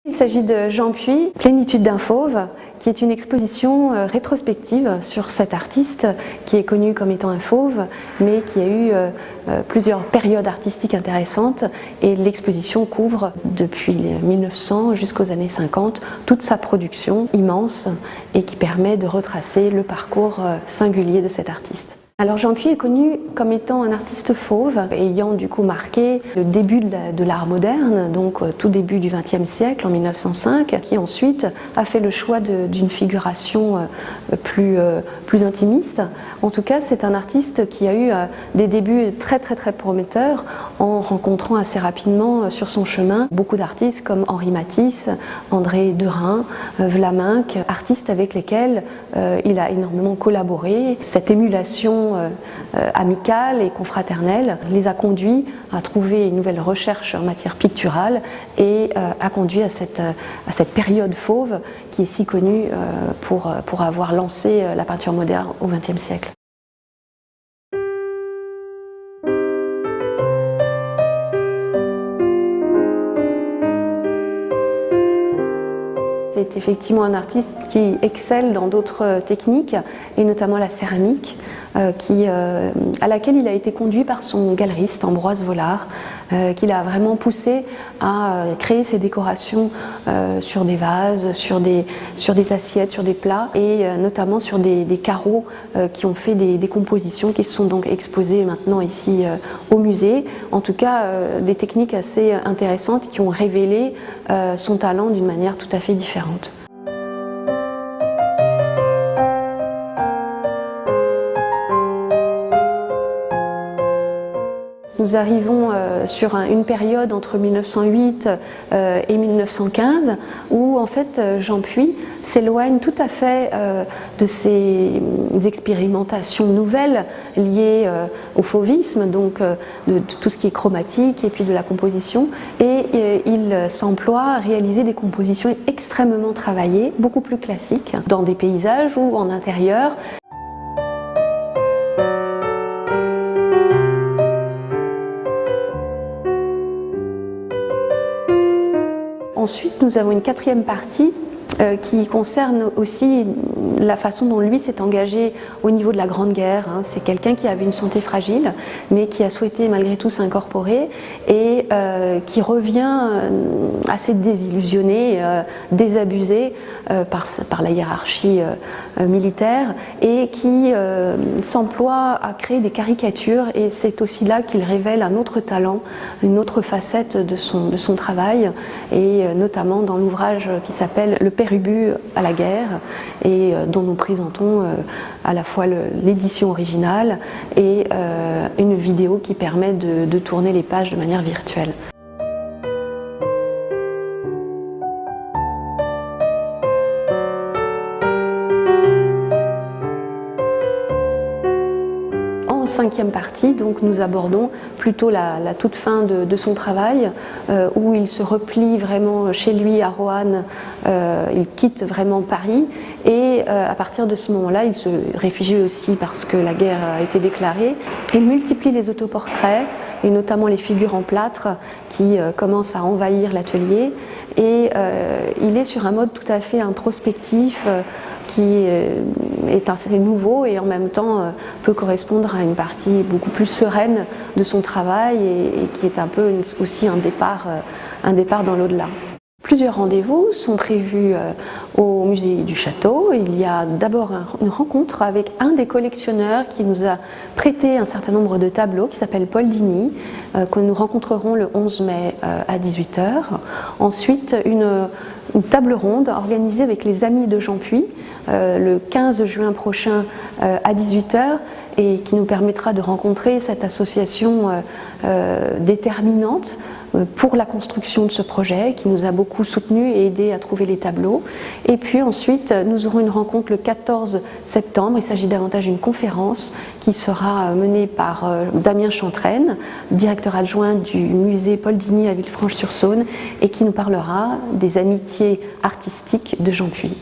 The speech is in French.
Il s'agit de Jean Puy, Plénitude d'un fauve, qui est une exposition rétrospective sur cet artiste qui est connu comme étant un fauve, mais qui a eu plusieurs périodes artistiques intéressantes, et l'exposition couvre depuis 1900 jusqu'aux années 50 toute sa production immense et qui permet de retracer le parcours singulier de cet artiste. Alors Jean Puy est connu comme étant un artiste fauve, ayant du coup marqué le début de l'art moderne, donc tout début du XXe siècle, en 1905, qui ensuite a fait le choix d'une figuration plus intimiste. En tout cas, c'est un artiste qui a eu des débuts très prometteurs, en rencontrant assez rapidement sur son chemin beaucoup d'artistes comme Henri Matisse, André Derain, Vlaminck, artistes avec lesquels il a énormément collaboré. Cette émulation amicale et confraternelle les a conduits à trouver une nouvelle recherche en matière picturale et a conduit à cette période fauve qui est si connue pour avoir lancé la peinture moderne au XXe siècle. C'est effectivement un artiste qui excelle dans d'autres techniques, et notamment la céramique, à laquelle il a été conduit par son galeriste Ambroise Vollard, qui l'a vraiment poussé à créer ses décorations sur des vases, sur des assiettes, sur des plats, et notamment sur des carreaux qui ont fait des compositions qui sont donc exposées maintenant ici au musée. En tout cas, des techniques assez intéressantes qui ont révélé son talent d'une manière tout à fait différente. Nous arrivons sur une période entre 1908 et 1915 où en fait Jean Puy s'éloigne tout à fait de ces expérimentations nouvelles liées au fauvisme, donc de tout ce qui est chromatique et puis de la composition, et il s'emploie à réaliser des compositions extrêmement travaillées, beaucoup plus classiques, dans des paysages ou en intérieur. Ensuite, nous avons une quatrième partie qui concerne aussi la façon dont lui s'est engagé au niveau de la Grande Guerre. C'est quelqu'un qui avait une santé fragile, mais qui a souhaité malgré tout s'incorporer et qui revient assez désillusionné, désabusé par la hiérarchie militaire, et qui s'emploie à créer des caricatures, et c'est aussi là qu'il révèle un autre talent, une autre facette de son travail, et notamment dans l'ouvrage qui s'appelle Le Père Ubu à la guerre, et dont nous présentons à la fois l'édition originale et une vidéo qui permet de tourner les pages de manière virtuelle. En cinquième partie, donc, nous abordons plutôt la toute fin de son travail, où il se replie vraiment chez lui à Roanne, il quitte vraiment Paris, et à partir de ce moment-là, il se réfugie aussi parce que la guerre a été déclarée. Il multiplie les autoportraits, et notamment les figures en plâtre qui commencent à envahir l'atelier, et il est sur un mode tout à fait introspectif qui est assez nouveau et en même temps peut correspondre à une partie beaucoup plus sereine de son travail, et qui est un peu aussi un départ dans l'au-delà. Plusieurs rendez-vous sont prévus au musée du château. Il y a d'abord une rencontre avec un des collectionneurs qui nous a prêté un certain nombre de tableaux, qui s'appelle Paul Digny, que nous rencontrerons le 11 mai à 18 h. Ensuite, une table ronde organisée avec les amis de Jean Puy le 15 juin prochain à 18 h, et qui nous permettra de rencontrer cette association déterminante pour la construction de ce projet, qui nous a beaucoup soutenus et aidés à trouver les tableaux. Et puis ensuite, nous aurons une rencontre le 14 septembre. Il s'agit davantage d'une conférence qui sera menée par Damien Chantraine, directeur adjoint du musée Paul Digny à Villefranche-sur-Saône, et qui nous parlera des amitiés artistiques de Jean Puy.